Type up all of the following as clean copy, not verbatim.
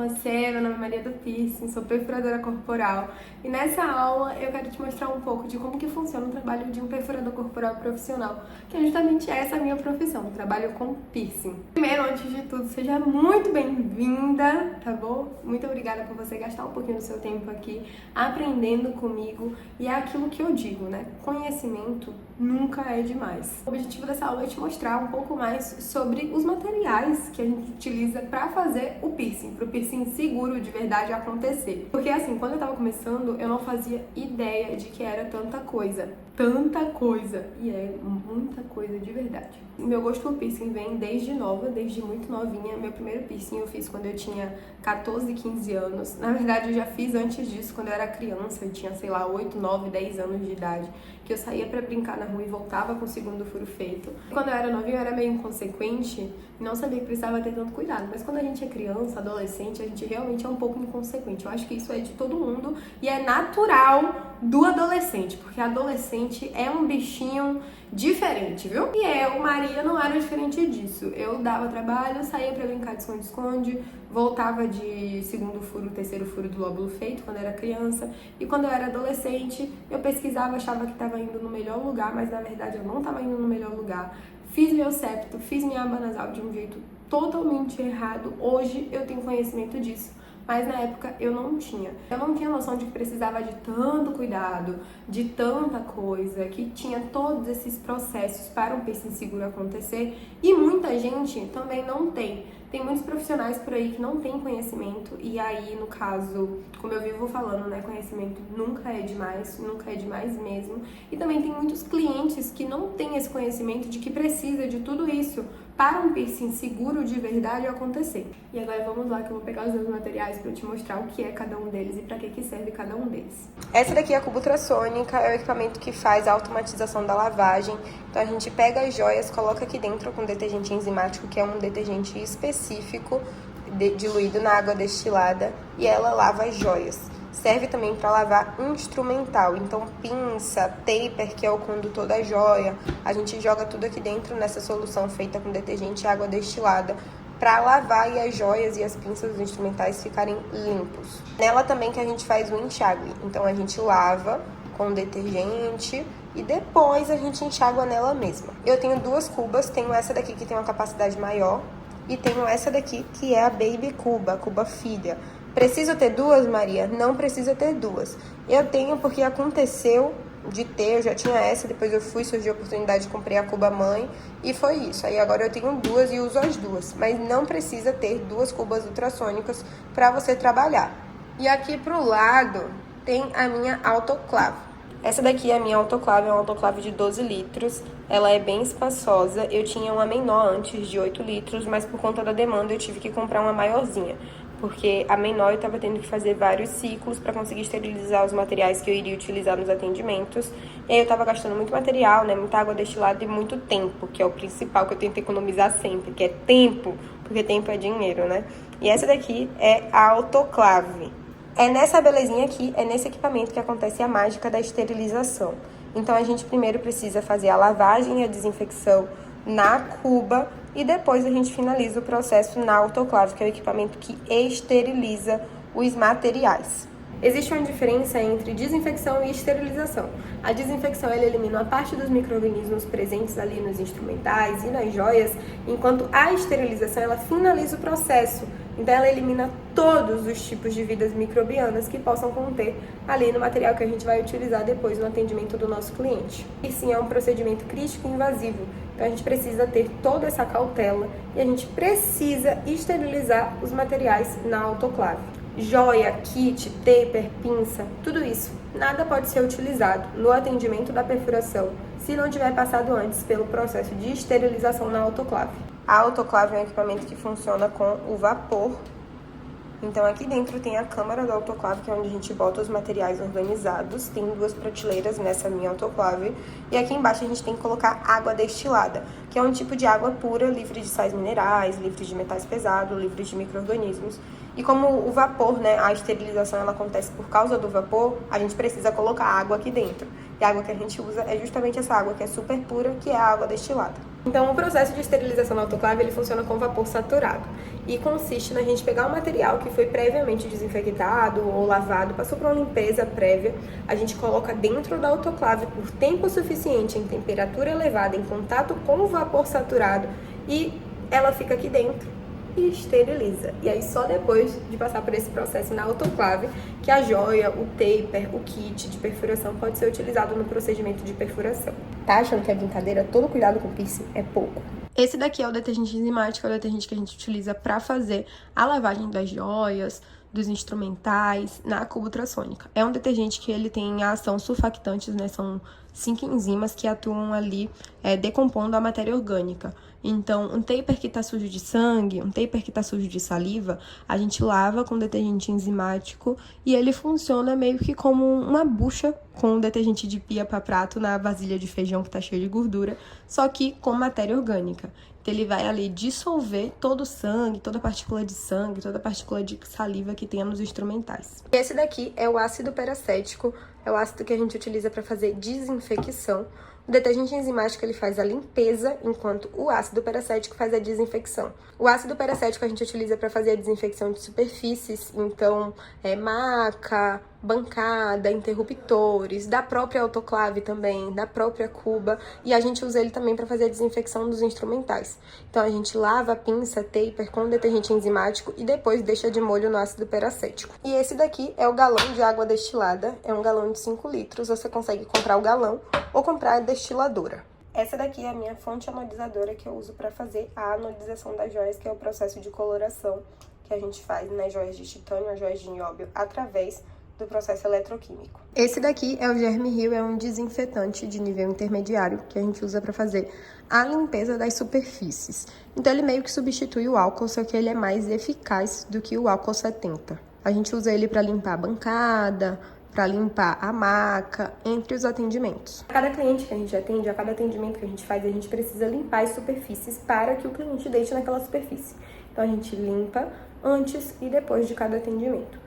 você? Meu nome é Maria do Piercing, sou perfuradora corporal e nessa aula eu quero te mostrar um pouco de como que funciona o trabalho de um perfurador corporal profissional, que é justamente essa minha profissão, trabalho com piercing. Primeiro, antes de tudo, seja muito bem-vinda, tá bom? Muito obrigada por você gastar um pouquinho do seu tempo aqui aprendendo comigo e é aquilo que eu digo, né? Conhecimento nunca é demais. O objetivo dessa aula é te mostrar um pouco mais sobre os materiais que a gente utiliza para fazer o piercing, para o piercing seguro de verdade acontecer. Porque assim, quando eu tava começando, eu não fazia ideia de que era tanta coisa, e é muita coisa de verdade. Meu gosto por piercing vem desde nova, desde muito novinha. Meu primeiro piercing eu fiz quando eu tinha 14, 15 anos. Na verdade, eu já fiz antes disso, quando eu era criança, eu tinha, sei lá, 8, 9, 10 anos de idade, que eu saía pra brincar na rua e voltava com o segundo furo feito. Quando eu era novinha, eu era meio inconsequente e não sabia que precisava ter tanto cuidado. Mas quando a gente é criança, adolescente, a gente realmente é um pouco inconsequente. Eu acho que isso é de todo mundo e é natural do adolescente, porque adolescente é um bichinho diferente, viu? E eu, Maria, não era diferente disso. Eu dava trabalho, saía pra brincar de esconde-esconde, voltava de segundo furo, terceiro furo do lóbulo feito quando era criança. E quando eu era adolescente, eu pesquisava, achava que estava indo no melhor lugar, mas na verdade eu não estava indo no melhor lugar. Fiz meu septo, fiz minha aba nasal de um jeito totalmente errado. Hoje eu tenho conhecimento disso, mas na época eu não tinha. Eu não tinha noção de que precisava de tanto cuidado, de tanta coisa, que tinha todos esses processos para um piercing seguro acontecer e muita gente também não tem. Tem muitos profissionais por aí que não têm conhecimento e aí, no caso, como eu vivo falando, né, conhecimento nunca é demais mesmo. E também tem muitos clientes que não têm esse conhecimento de que precisa de tudo isso para um piercing seguro de verdade acontecer. E agora vamos lá que eu vou pegar os meus materiais para te mostrar o que é cada um deles e para que serve cada um deles. Essa daqui é a cubo ultrassônica, é o equipamento que faz a automatização da lavagem. Então a gente pega as joias, coloca aqui dentro com detergente enzimático, que é um detergente específico diluído na água destilada, e ela lava as joias. Serve também para lavar instrumental, então pinça, taper, que é o condutor da joia, a gente joga tudo aqui dentro nessa solução feita com detergente e água destilada para lavar e as joias e as pinças dos instrumentais ficarem limpos. Nela também que a gente faz o enxágue, então a gente lava com detergente e depois a gente enxágua nela mesma. Eu tenho duas cubas, tenho essa daqui que tem uma capacidade maior e tenho essa daqui que é a Baby Cuba, a cuba filha. Preciso ter duas, Maria? Não precisa ter duas. Eu tenho porque aconteceu de ter, eu já tinha essa, depois eu fui, surgiu a oportunidade de comprei a cuba mãe e foi isso. Aí agora eu tenho duas e uso as duas, mas não precisa ter duas cubas ultrassônicas para você trabalhar. E aqui pro lado tem a minha autoclave. Essa daqui é a minha autoclave, é uma autoclave de 12 litros, ela é bem espaçosa. Eu tinha uma menor antes de 8 litros, mas por conta da demanda eu tive que comprar uma maiorzinha, porque a menor eu estava tendo que fazer vários ciclos para conseguir esterilizar os materiais que eu iria utilizar nos atendimentos. E aí eu estava gastando muito material, né, muita água destilada e muito tempo, que é o principal que eu tento economizar sempre, que é tempo, porque tempo é dinheiro, né? E essa daqui é a autoclave. É nessa belezinha aqui, é nesse equipamento que acontece a mágica da esterilização. Então a gente primeiro precisa fazer a lavagem e a desinfecção na cuba e depois a gente finaliza o processo na autoclave, que é o equipamento que esteriliza os materiais. Existe uma diferença entre desinfecção e esterilização. A desinfecção ela elimina a parte dos micro-organismos presentes ali nos instrumentais e nas joias, enquanto a esterilização ela finaliza o processo. Então ela elimina todos os tipos de vidas microbianas que possam conter ali no material que a gente vai utilizar depois no atendimento do nosso cliente. E sim, é um procedimento crítico e invasivo. Então a gente precisa ter toda essa cautela e a gente precisa esterilizar os materiais na autoclave. Joia, kit, taper, pinça, tudo isso, nada pode ser utilizado no atendimento da perfuração se não tiver passado antes pelo processo de esterilização na autoclave. A autoclave é um equipamento que funciona com o vapor. Então aqui dentro tem a câmara da autoclave, que é onde a gente bota os materiais organizados. Tem duas prateleiras nessa minha autoclave. E aqui embaixo a gente tem que colocar água destilada, que é um tipo de água pura, livre de sais minerais, livre de metais pesados, livre de micro-organismos. E como o vapor, né, a esterilização ela acontece por causa do vapor, a gente precisa colocar água aqui dentro. E E a água que a gente usa é justamente essa água que é super pura, que é a água destilada. Então, o processo de esterilização na autoclave, ele funciona com vapor saturado e consiste na gente pegar um material que foi previamente desinfectado ou lavado, passou por uma limpeza prévia, a gente coloca dentro da autoclave por tempo suficiente em temperatura elevada, em contato com o vapor saturado, e ela fica aqui dentro e esteriliza. E aí só depois de passar por esse processo na autoclave que a joia, o taper, o kit de perfuração pode ser utilizado no procedimento de perfuração. Tá achando que é brincadeira? Todo cuidado com piercing é pouco. Esse daqui é o detergente enzimático, é o detergente que a gente utiliza para fazer a lavagem das joias, dos instrumentais, na cubo ultrassônica. É um detergente que ele tem a ação surfactantes, né? São 5 enzimas que atuam ali decompondo a matéria orgânica. Então, um taper que tá sujo de sangue, um taper que tá sujo de saliva, a gente lava com detergente enzimático e ele funciona meio que como uma bucha com detergente de pia para prato na vasilha de feijão que tá cheia de gordura, só que com matéria orgânica. Então, ele vai ali dissolver todo o sangue, toda a partícula de sangue, toda a partícula de saliva que tenha nos instrumentais. Esse daqui é o ácido peracético, é o ácido que a gente utiliza para fazer desinfecção. O detergente enzimático ele faz a limpeza, enquanto o ácido peracético faz a desinfecção. O ácido peracético a gente utiliza para fazer a desinfecção de superfícies, então maca, bancada, interruptores, da própria autoclave também, da própria cuba, e a gente usa ele também para fazer a desinfecção dos instrumentais. Então a gente lava a pinça, taper com detergente enzimático e depois deixa de molho no ácido peracético. E esse daqui é o galão de água destilada, é um galão de 5 litros, você consegue comprar o galão ou comprar a destiladora. Essa daqui é a minha fonte anodizadora que eu uso para fazer a anodização das joias, que é o processo de coloração que a gente faz nas joias de titânio, as joias de nióbio, através do processo eletroquímico. Esse daqui é o Germ-Heal, é um desinfetante de nível intermediário que a gente usa para fazer a limpeza das superfícies. Então ele meio que substitui o álcool, só que ele é mais eficaz do que o álcool 70. A gente usa ele para limpar a bancada, para limpar a maca, entre os atendimentos. A cada cliente que a gente atende, a cada atendimento que a gente faz, a gente precisa limpar as superfícies para que o cliente deite naquela superfície. Então a gente limpa antes e depois de cada atendimento.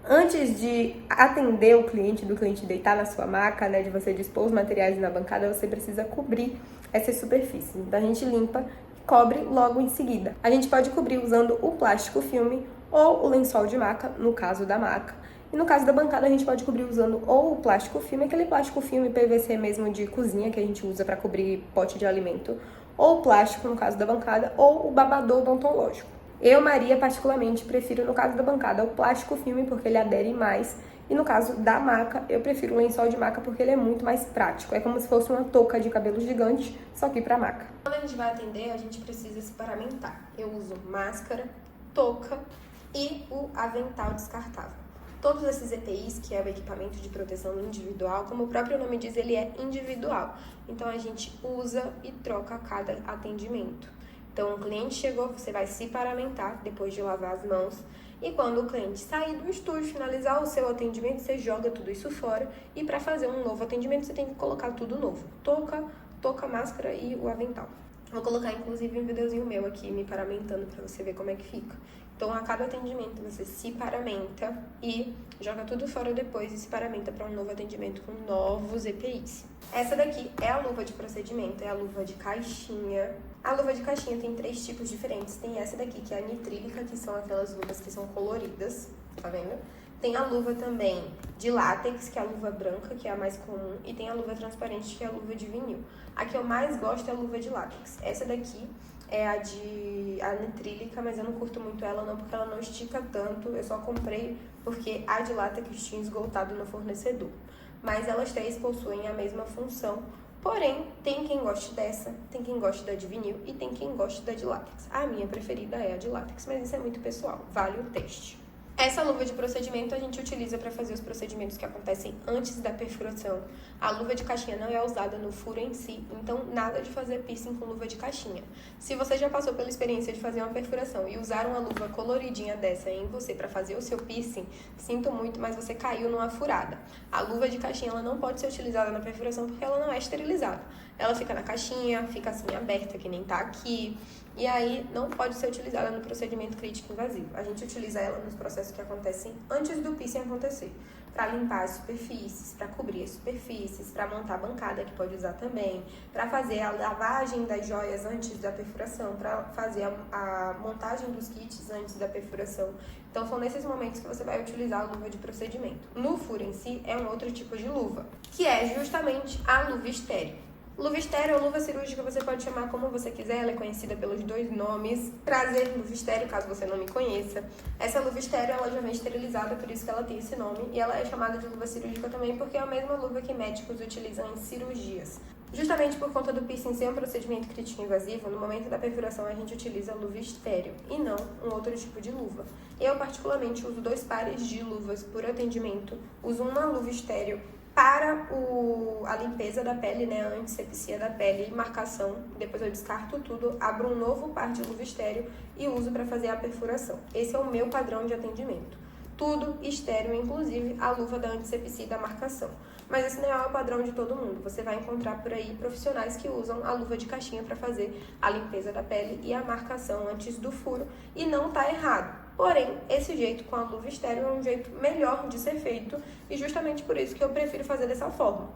Antes de atender o cliente, do cliente deitar na sua maca, né, de você dispor os materiais na bancada, você precisa cobrir essas superfícies. Então a gente limpa e cobre logo em seguida. A gente pode cobrir usando o plástico filme ou o lençol de maca, no caso da maca. E no caso da bancada, a gente pode cobrir usando ou o plástico filme, aquele plástico filme PVC mesmo de cozinha que a gente usa para cobrir pote de alimento, ou o plástico, no caso da bancada, ou o babador odontológico. Eu, Maria, particularmente, prefiro, no caso da bancada, o plástico filme porque ele adere mais. E no caso da maca, eu prefiro o lençol de maca porque ele é muito mais prático. É como se fosse uma touca de cabelo gigante, só que pra maca. Quando a gente vai atender, a gente precisa se paramentar. Eu uso máscara, touca e o avental descartável. Todos esses EPIs, que é o equipamento de proteção individual, como o próprio nome diz, ele é individual. Então, a gente usa e troca a cada atendimento. Então, o cliente chegou, você vai se paramentar depois de lavar as mãos. E quando o cliente sair do estúdio, finalizar o seu atendimento, você joga tudo isso fora. E para fazer um novo atendimento, você tem que colocar tudo novo. Touca, máscara e o avental. Vou colocar, inclusive, um videozinho meu aqui, me paramentando, para você ver como é que fica. Então, a cada atendimento, você se paramenta e joga tudo fora depois e se paramenta para um novo atendimento com novos EPIs. Essa daqui é a luva de procedimento, é a luva de caixinha. A luva de caixinha tem 3 tipos diferentes. Tem essa daqui, que é a nitrílica, que são aquelas luvas que são coloridas, tá vendo? Tem a luva também de látex, que é a luva branca, que é a mais comum. E tem a luva transparente, que é a luva de vinil. A que eu mais gosto é a luva de látex. Essa daqui é a nitrílica, mas eu não curto muito ela não, porque ela não estica tanto. Eu só comprei porque a de látex tinha esgotado no fornecedor. Mas elas 3 possuem a mesma função. Porém, tem quem goste dessa, tem quem goste da de vinil e tem quem goste da de látex. A minha preferida é a de látex, mas isso é muito pessoal, vale o teste. Essa luva de procedimento a gente utiliza para fazer os procedimentos que acontecem antes da perfuração. A luva de caixinha não é usada no furo em si, então nada de fazer piercing com luva de caixinha. Se você já passou pela experiência de fazer uma perfuração e usar uma luva coloridinha dessa em você para fazer o seu piercing, sinto muito, mas você caiu numa furada. A luva de caixinha ela não pode ser utilizada na perfuração porque ela não é esterilizada. ela fica na caixinha, fica assim aberta, que nem tá aqui. E aí não pode ser utilizada no procedimento crítico invasivo. A gente utiliza ela nos processos que acontecem antes do piercing acontecer. Para limpar as superfícies, para cobrir as superfícies, para montar a bancada, que pode usar também, para fazer a lavagem das joias antes da perfuração, para fazer a montagem dos kits antes da perfuração. Então são nesses momentos que você vai utilizar a luva de procedimento. No furo em si é um outro tipo de luva, que é justamente a luva estéreo. Luva estéreo ou luva cirúrgica, você pode chamar como você quiser, ela é conhecida pelos dois nomes. Prazer, luva estéreo, caso você não me conheça. Essa luva estéreo, ela já vem esterilizada, por isso que ela tem esse nome. E ela é chamada de luva cirúrgica também, porque é a mesma luva que médicos utilizam em cirurgias. Justamente por conta do piercing ser um procedimento crítico invasivo, no momento da perfuração a gente utiliza a luva estéreo e não um outro tipo de luva. Eu, particularmente, uso 2 pares de luvas por atendimento. Uso uma luva estéreo para a limpeza da pele, né, a antisepsia da pele e marcação. Depois eu descarto tudo, abro um novo par de luva estéreo e uso para fazer a perfuração. Esse é o meu padrão de atendimento. Tudo estéreo, inclusive a luva da antisepsia e da marcação. Mas esse não é o padrão de todo mundo. Você vai encontrar por aí profissionais que usam a luva de caixinha para fazer a limpeza da pele e a marcação antes do furo. E não tá errado. Porém, esse jeito com a luva estéreo é um jeito melhor de ser feito e justamente por isso que eu prefiro fazer dessa forma.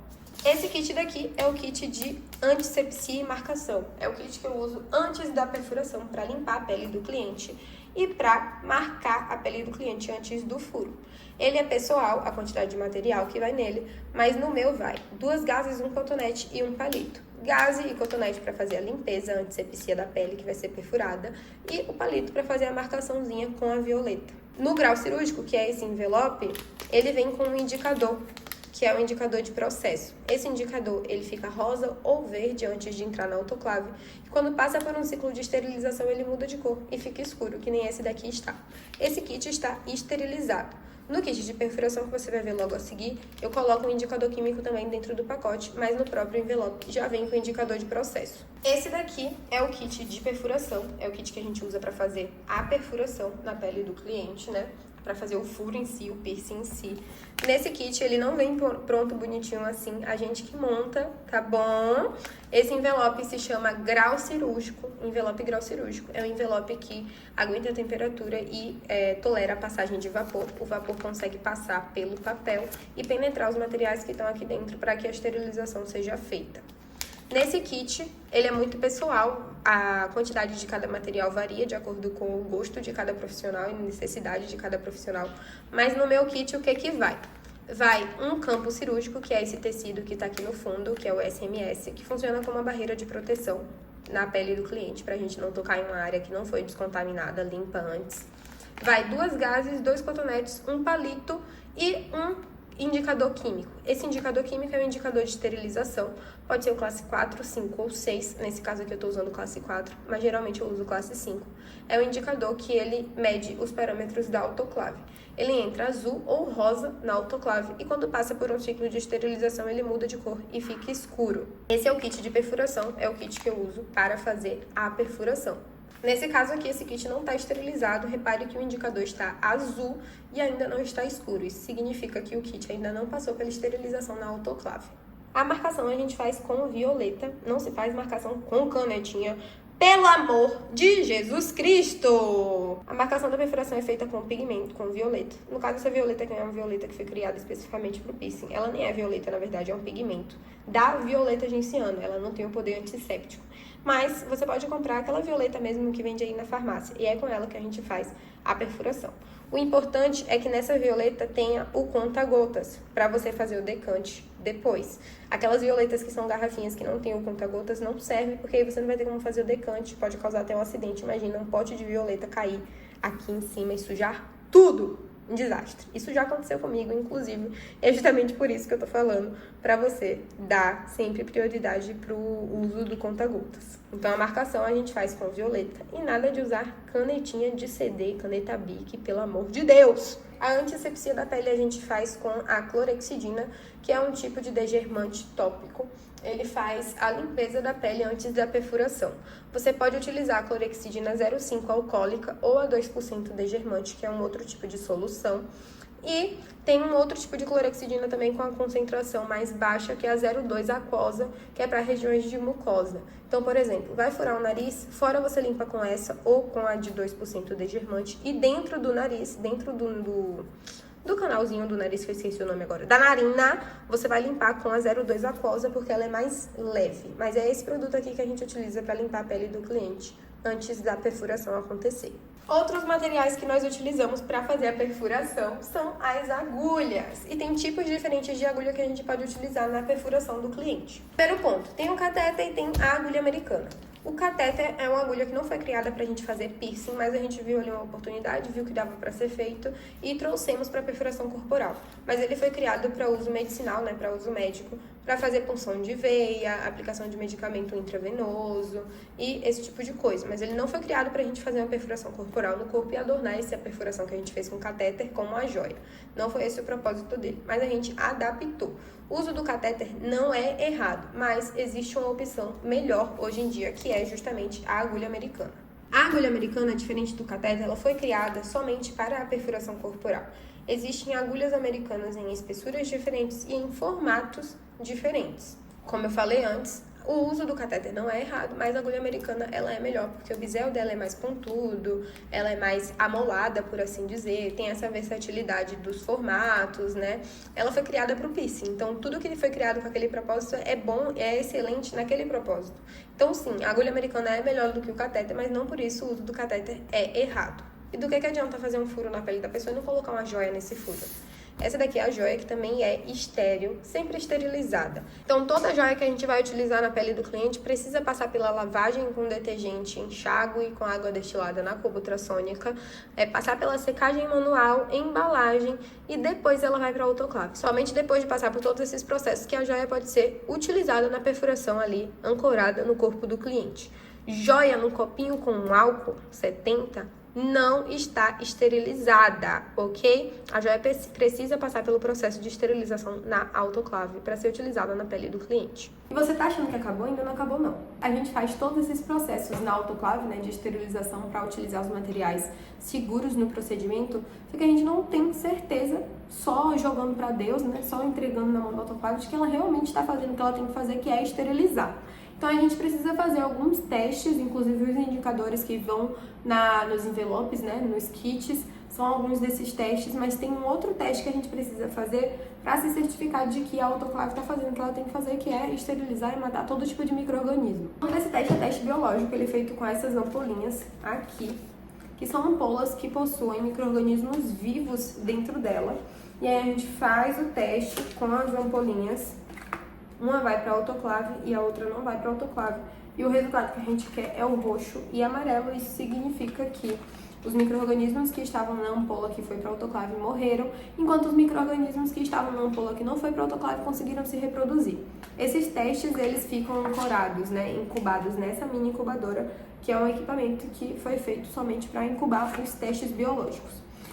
Esse kit daqui é o kit de antisepsia e marcação. É o kit que eu uso antes da perfuração para limpar a pele do cliente e para marcar a pele do cliente antes do furo. Ele é pessoal, a quantidade de material que vai nele, mas no meu vai 2 gases, 1 cotonete e 1 palito. Gaze e cotonete para fazer a limpeza, a antisepsia da pele que vai ser perfurada e o palito para fazer a marcaçãozinha com a violeta. No grau cirúrgico, que é esse envelope, ele vem com um indicador, que é o indicador de processo. Esse indicador, ele fica rosa ou verde antes de entrar na autoclave e quando passa por um ciclo de esterilização, ele muda de cor e fica escuro, que nem esse daqui está. Esse kit está esterilizado. No kit de perfuração, que você vai ver logo a seguir, eu coloco um indicador químico também dentro do pacote, mas no próprio envelope já vem com o indicador de processo. Esse daqui é o kit de perfuração, é o kit que a gente usa para fazer a perfuração na pele do cliente, né? Para fazer o furo em si, o piercing em si. Nesse kit, ele não vem pronto, bonitinho assim, a gente que monta, tá bom? Esse envelope se chama grau cirúrgico, envelope grau cirúrgico. É um envelope que aguenta a temperatura e tolera a passagem de vapor. O vapor consegue passar pelo papel e penetrar os materiais que estão aqui dentro para que a esterilização seja feita. Nesse kit, ele é muito pessoal, a quantidade de cada material varia de acordo com o gosto de cada profissional e necessidade de cada profissional, mas no meu kit o que vai? Vai um campo cirúrgico, que é esse tecido que está aqui no fundo, que é o SMS, que funciona como uma barreira de proteção na pele do cliente, para a gente não tocar em uma área que não foi descontaminada, limpa antes. Vai 2 gases, 2 cotonetes, um palito e um indicador químico. Esse indicador químico é um indicador de esterilização. Pode ser o classe 4, 5 ou 6. Nesse caso aqui eu estou usando o classe 4, mas geralmente eu uso o classe 5. É um indicador que ele mede os parâmetros da autoclave. Ele entra azul ou rosa na autoclave e quando passa por um ciclo de esterilização ele muda de cor e fica escuro. Esse é o kit de perfuração, é o kit que eu uso para fazer a perfuração. Nesse caso aqui, esse kit não está esterilizado, repare que o indicador está azul e ainda não está escuro. Isso significa que o kit ainda não passou pela esterilização na autoclave. A marcação a gente faz com violeta, não se faz marcação com canetinha, pelo amor de Jesus Cristo! A marcação da perfuração é feita com pigmento, com violeta. No caso, essa violeta aqui é uma violeta que foi criada especificamente para o piercing. Ela nem é violeta, na verdade, é um pigmento da violeta genciana. Ela não tem o poder antisséptico. Mas você pode comprar aquela violeta mesmo que vende aí na farmácia. E é com ela que a gente faz a perfuração. O importante é que nessa violeta tenha o conta-gotas, para você fazer o decante depois. Aquelas violetas que são garrafinhas que não tem o conta-gotas não serve, porque aí você não vai ter como fazer o decante, pode causar até um acidente. Imagina um pote de violeta cair aqui em cima e sujar tudo. Um desastre. Isso já aconteceu comigo, inclusive. É justamente por isso que eu tô falando pra você dar sempre prioridade pro uso do conta-gotas. Então, a marcação a gente faz com violeta e nada de usar canetinha de CD, caneta Bic, pelo amor de Deus! A antisepsia da pele a gente faz com a clorexidina, que é um tipo de degermante tópico. Ele faz a limpeza da pele antes da perfuração. Você pode utilizar a clorexidina 0,5 alcoólica ou a 2% degermante, que é um outro tipo de solução. E tem um outro tipo de clorexidina também com a concentração mais baixa, que é a 0,2 aquosa, que é para regiões de mucosa. Então, por exemplo, vai furar o nariz, fora você limpa com essa ou com a de 2% degermante, e dentro do nariz, dentro do canalzinho do nariz, que eu esqueci o nome agora, da narina, você vai limpar com a 0,2 aquosa, porque ela é mais leve. Mas é esse produto aqui que a gente utiliza para limpar a pele do cliente antes da perfuração acontecer. Outros materiais que nós utilizamos para fazer a perfuração são as agulhas. E tem tipos diferentes de agulha que a gente pode utilizar na perfuração do cliente. Primeiro ponto, tem o catéter e tem a agulha americana. O catéter é uma agulha que não foi criada para a gente fazer piercing, mas a gente viu ali uma oportunidade, viu que dava para ser feito e trouxemos para perfuração corporal. Mas ele foi criado para uso medicinal, né, para uso médico, para fazer punção de veia, aplicação de medicamento intravenoso e esse tipo de coisa. Mas ele não foi criado para a gente fazer uma perfuração corporal no corpo e adornar essa perfuração que a gente fez com catéter como a joia. Não foi esse o propósito dele, mas a gente adaptou. O uso do catéter não é errado, mas existe uma opção melhor hoje em dia, que é justamente a agulha americana. A agulha americana, diferente do catéter, ela foi criada somente para a perfuração corporal. Existem agulhas americanas em espessuras diferentes e em formatos diferentes. Como eu falei antes, o uso do catéter não é errado, mas a agulha americana ela é melhor, porque o bisel dela é mais pontudo, ela é mais amolada, por assim dizer, tem essa versatilidade dos formatos, né? Ela foi criada para o piercing, então tudo que foi criado com aquele propósito é bom, é excelente naquele propósito. Então sim, a agulha americana é melhor do que o catéter, mas não por isso o uso do catéter é errado. E do que adianta fazer um furo na pele da pessoa e não colocar uma joia nesse furo? Essa daqui é a joia que também é estéril, sempre esterilizada. Então, toda joia que a gente vai utilizar na pele do cliente precisa passar pela lavagem com detergente, enxágue com água destilada na cuba ultrassônica, passar pela secagem manual, embalagem e depois ela vai para a autoclave. Somente depois de passar por todos esses processos que a joia pode ser utilizada na perfuração ali, ancorada no corpo do cliente. Joia no copinho com álcool 70 não está esterilizada, ok? A joia precisa passar pelo processo de esterilização na autoclave para ser utilizada na pele do cliente. E você tá achando que acabou? Ainda não acabou, não. A gente faz todos esses processos na autoclave, né, de esterilização para utilizar os materiais seguros no procedimento, só que a gente não tem certeza, só jogando para Deus, né, só entregando na mão da autoclave, de que ela realmente está fazendo o que ela tem que fazer, que é esterilizar. Então, a gente precisa fazer alguns testes, inclusive os indicadores que vão nos envelopes, né, nos kits, são alguns desses testes, mas tem um outro teste que a gente precisa fazer para se certificar de que a autoclave está fazendo o que ela tem que fazer, que é esterilizar e matar todo tipo de micro-organismo. Então, esse teste é teste biológico, ele é feito com essas ampolinhas aqui, que são ampolas que possuem micro-organismos vivos dentro dela. E aí a gente faz o teste com as ampolinhas. Uma vai para a autoclave e a outra não vai para a autoclave. E o resultado que a gente quer é o roxo e amarelo. Isso significa que os micro-organismos que estavam na ampola que foi para a autoclave morreram, enquanto os micro-organismos que estavam na ampola que não foi para a autoclave conseguiram se reproduzir. Esses testes, eles ficam ancorados, né, incubados nessa mini incubadora, que é um equipamento que foi feito somente para incubar os testes biológicos.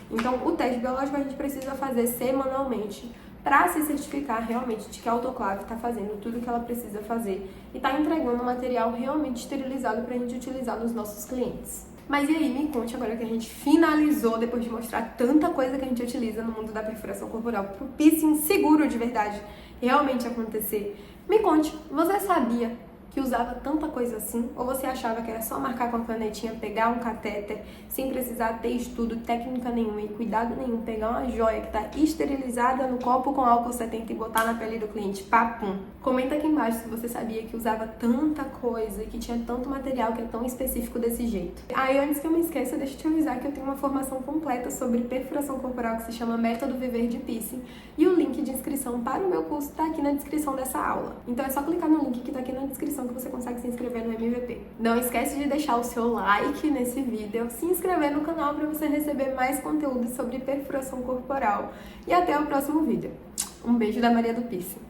Então, o teste biológico a gente precisa fazer semanalmente, para se certificar realmente de que a autoclave está fazendo tudo o que ela precisa fazer e está entregando um material realmente esterilizado para a gente utilizar nos nossos clientes. Mas e aí, me conte agora que a gente finalizou, depois de mostrar tanta coisa que a gente utiliza no mundo da perfuração corporal para o piercing seguro de verdade realmente acontecer. Me conte, você sabia que usava tanta coisa assim? Ou você achava que era só marcar com a canetinha, pegar um catéter, sem precisar ter estudo, técnica nenhuma e cuidado nenhum, pegar uma joia que está esterilizada no copo com álcool 70 e botar na pele do cliente, papum? Comenta aqui embaixo se você sabia que usava tanta coisa e que tinha tanto material que é tão específico desse jeito. Aí, antes que eu me esqueça, deixa eu te avisar que eu tenho uma formação completa sobre perfuração corporal que se chama Método Viver de Piercing, e o link de inscrição para o meu curso está aqui na descrição dessa aula. Então é só clicar no link que está aqui na descrição que você consegue se inscrever no MVP. Não esquece de deixar o seu like nesse vídeo, se inscrever no canal para você receber mais conteúdo sobre perfuração corporal. E até o próximo vídeo. Um beijo da Maria do Piercing.